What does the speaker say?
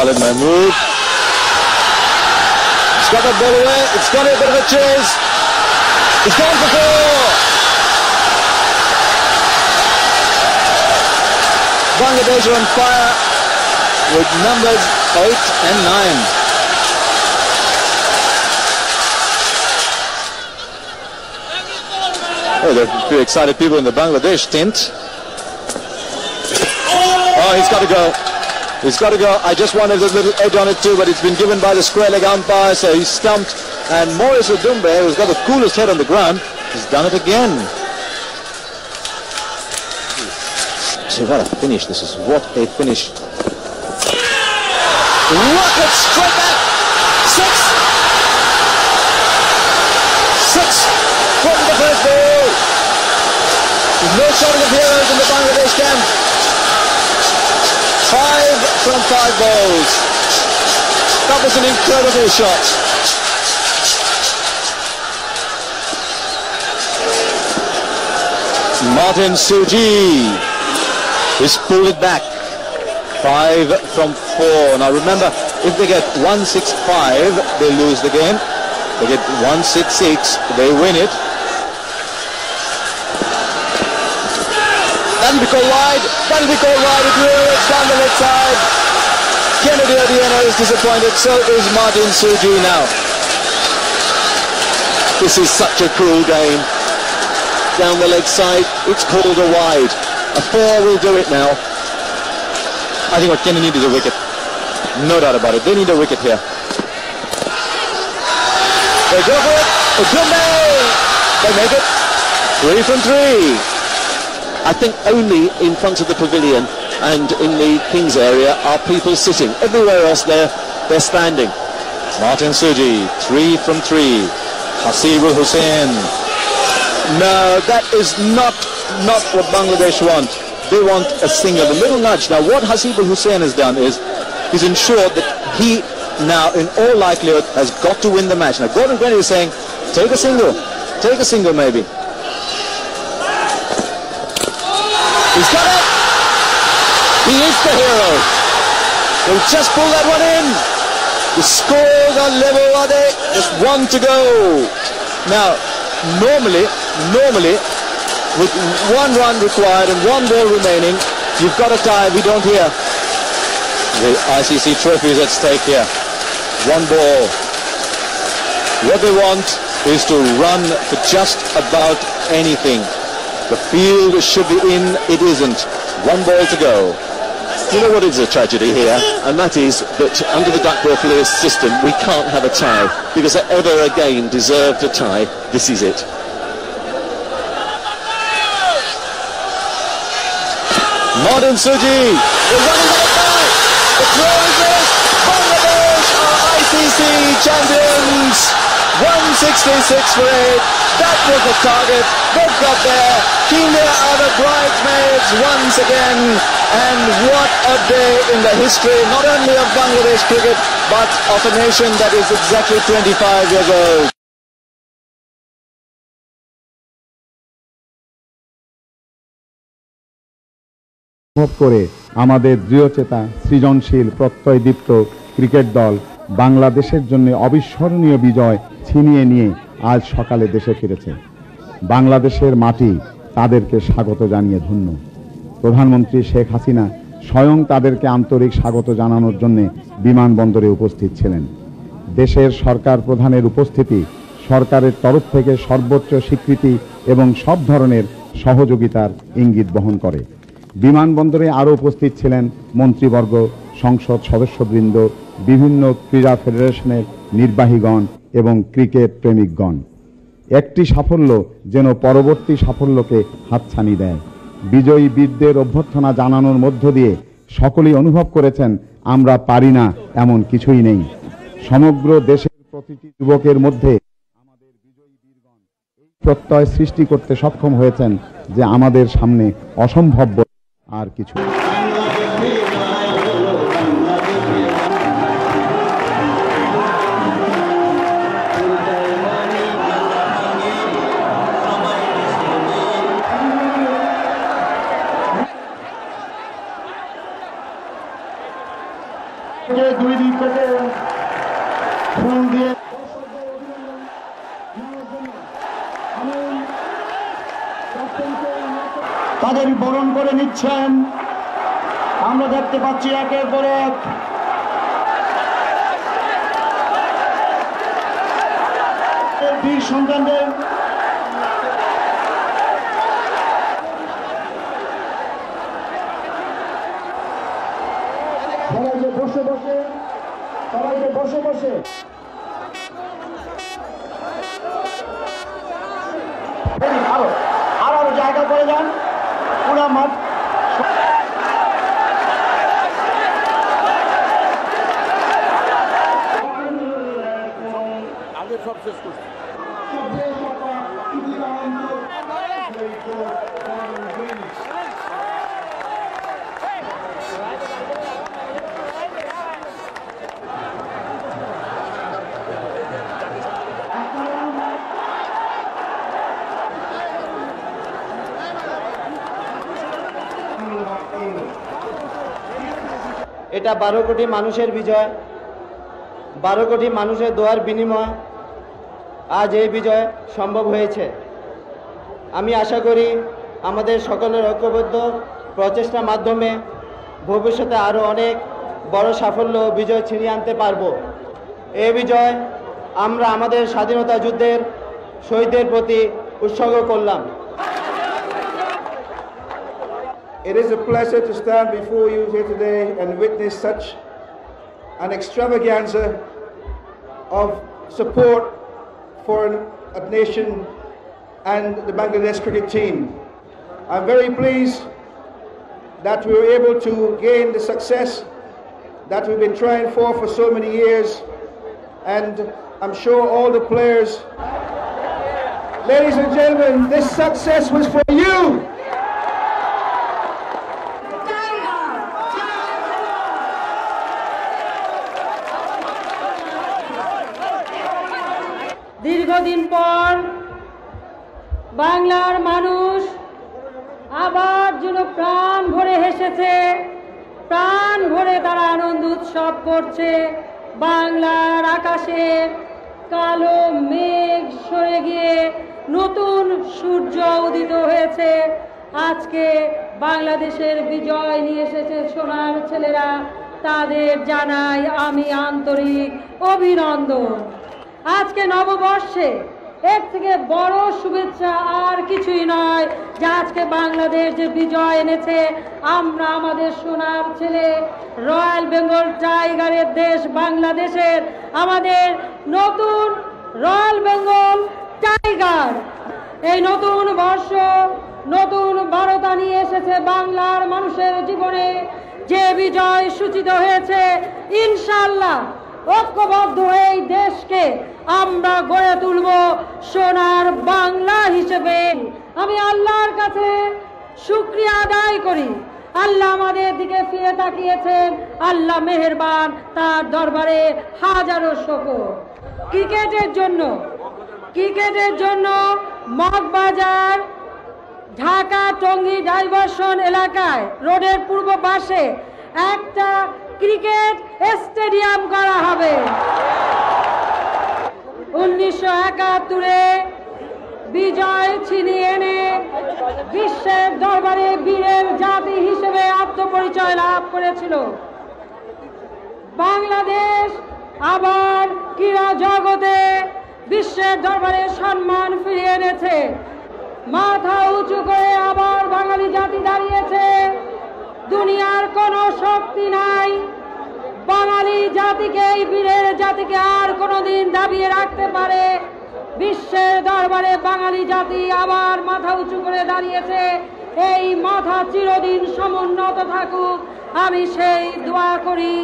Khalid Mahmood. He's got that ball away. It's got a bit of a chase. It's gone for 4. Bangladesh are on fire with numbers 8 and 9. Oh, there are a few excited people in the Bangladesh tent. Oh, he's got to go. He's got to go. I just wanted a little edge on it too, but it's been given by the square leg umpire, so he's stumped. And Maurice Odumbe, who's got the coolest head on the ground, has done it again. So what a finish this is. What a finish. Rocket straight back. 6 from the first ball. There's no shortage of heroes in the Bangladesh camp. 5 from 5 balls. That was an incredible shot. Martin Suji has pulled it back. 5 from 4. Now remember, if they get 1-6-5, they lose the game. They get 1-6-6, they win it. That'll be called wide. That'll be called wide. It will. It's down the left side. Kennedy Otieno is disappointed. So is Martin Suji now. This is such a cruel game. Down the leg side, it's called a wide. A 4 will do it now. I think what Kennedy needs is a wicket. No doubt about it. They need a wicket here. They go for it. Odumbe! They make it. 3 from 3. I think only in front of the pavilion and in the King's area are people sitting. Everywhere else they're standing. Martin Suji, 3 from 3. Hasibul Hussain. No, that is not what Bangladesh want. They want a single, a little nudge. Now what Hasibul Hussain has done is he's ensured that he now in all likelihood has got to win the match. Now Gordon Kennedy is saying, take a single maybe. He's got it! He is the hero. He'll just pull that one in. The scores are level, are they? Just 1 to go. Now, normally, with 1 run required and 1 ball remaining, you've got a tie. We don't hear. The ICC trophy is at stake here. 1 ball. What they want is to run for just about anything. The field should be in, it isn't. 1 ball to go. You know what is a tragedy here? And that is that under the Duckworth-Lewis system, we can't have a tie. Because ever again deserved a tie, this is it. Martin Suji. They're running out of time. The throw is missed. Bangladesh are ICC champions. 166 for 8. That was the target. They've got there. Kenya are the bridesmaids once again. And what a day in the history, not only of Bangladesh cricket, but of a nation that is exactly 25 years old. করে আমাদের দৃঢ়চেতা সৃজনশীল প্রত্যয়দীপ্ত cricket দল বাংলাদেশের জন্য অবিস্মরণীয় বিজয় ছিনিয়ে নিয়ে আজ সকালে দেশে ফিরেছে। বাংলাদেশের মাটি তাদেরকে স্বাগত জানিয়ে ধন্য। প্রধানমন্ত্রী শেখ হাসিনা স্বয়ং তাদেরকে আন্তরিক স্বাগত জানানোর জন্য বিমানবন্দরে উপস্থিত ছিলেন। দেশের সরকার প্রধানের উপস্থিতি সরকারের তরফ থেকে সর্বোচ্চ স্বীকৃতি এবং সব ধরনের সহযোগিতার ইঙ্গিত বহন করে। বিমানবন্দরে আরও উপস্থিত ছিলেন মন্ত্রীবর্গ, সংসদ সদস্যবৃন্দ, বিভিন্ন ক্রীড়া ফেডারেশনের নির্বাহীগণ এবং ক্রিকেট প্রেমিকগণ। একটি সাফল্য যেন পরবর্তী সাফল্যকে হাতছানি দেয়। বিজয়ী বীরদের অভ্যর্থনা জানানোর মধ্য দিয়ে সকলেই অনুভব করেছেন আমরা পারি না এমন কিছুই নেই। সমগ্র দেশের প্রতিটি যুবকের মধ্যে আমাদের বিজয়ী বীরগণ এই প্রত্যয় সৃষ্টি করতে সক্ষম হয়েছেন যে আমাদের সামনে অসম্ভব আর কিছু। তাদের বরণ করে নিচ্ছেন। আমরা দেখতে পাচ্ছি একের পর এক বীর সন্তানদের সবাইকে বসে বসে আরো জায়গা করে যান পুরা মাঠ। সব শেষ করছি। এটা 12 কোটি মানুষের বিজয়, 12 কোটি মানুষের দোয়ার বিনিময় আজ এই বিজয় সম্ভব হয়েছে। আমি আশা করি আমাদের সকলের ঐক্যবদ্ধ প্রচেষ্টার মাধ্যমে ভবিষ্যতে আরও অনেক বড় সাফল্য বিজয় ছিনিয়ে আনতে পারব। এই বিজয় আমরা আমাদের স্বাধীনতা যুদ্ধের শহীদদের প্রতি উৎসর্গ করলাম। It is a pleasure to stand before you here today and witness such an extravaganza of support for a nation and the Bangladesh cricket team. I'm very pleased that we were able to gain the success that we've been trying for so many years, and I'm sure all the players, ladies and gentlemen, this success was for you. দীর্ঘদিন পর বাংলার মানুষ আবার যেন প্রাণ ভরে হেসেছে, প্রাণ ভরে তারা আনন্দ উৎসব করছে। বাংলার আকাশে কালো মেঘ সরে গিয়ে নতুন সূর্য উদিত হয়েছে। আজকে বাংলাদেশের বিজয় নিয়ে এসেছে সোনার ছেলেরা, তাদের জানাই আমি আন্তরিক অভিনন্দন। আজকে নববর্ষে এর থেকে বড় শুভেচ্ছা আর কিছুই নয় যে আজকে বাংলাদেশ যে বিজয় এনেছে। আমরা আমাদের সোনার ছেলে রয়্যাল বেঙ্গল টাইগারের দেশ বাংলাদেশের আমাদের নতুন রয়্যাল বেঙ্গল টাইগার এই নতুন বর্ষ নতুন বার্তা নিয়ে এসেছে বাংলার মানুষের জীবনে। যে বিজয় সূচিত হয়েছে, ইনশাআল্লাহ ঐক্যবদ্ধ হয়ে এই দেশকে আমরা গড়ে তুলব সোনার বাংলা হিসেবে। আমি আল্লাহর কাছে শুকরিয়া আদায় করি। আল্লাহ আমাদের দিকে ফিরে তাকিয়েছেন, আল্লাহ মেহেরবান, তার দরবারে হাজারো শুকর। ক্রিকেটের জন্য মগবাজার ঢাকা টঙ্গী ডাইভারশন এলাকায় রোডের পূর্ব পাশে একটা ক্রিকেট স্টেডিয়াম করা হবে। 1971-এ বিজয় ছিনিয়ে এনে বিশ্বের দরবারে বীরের জাতি হিসেবে আত্মপরিচয় লাভ করেছিল। বাংলাদেশ আবার ক্রীড়া জগতে বিশ্বের দরবারে সম্মান ফিরিয়ে এনেছে। মাথা উঁচু করে আবার বাঙালি জাতি দাঁড়িয়েছে। দুনিয়ার কোনো শক্তি নাই বাঙালি জাতিকে, এই বীরের জাতিকে আর কোনোদিন দাবিয়ে রাখতে পারে। বিশ্বের দরবারে বাঙালি জাতি আবার মাথা উঁচু করে দাঁড়িয়েছে। এই মাথা চিরদিন সমুন্নত থাকুক, আমি সেই দোয়া করি।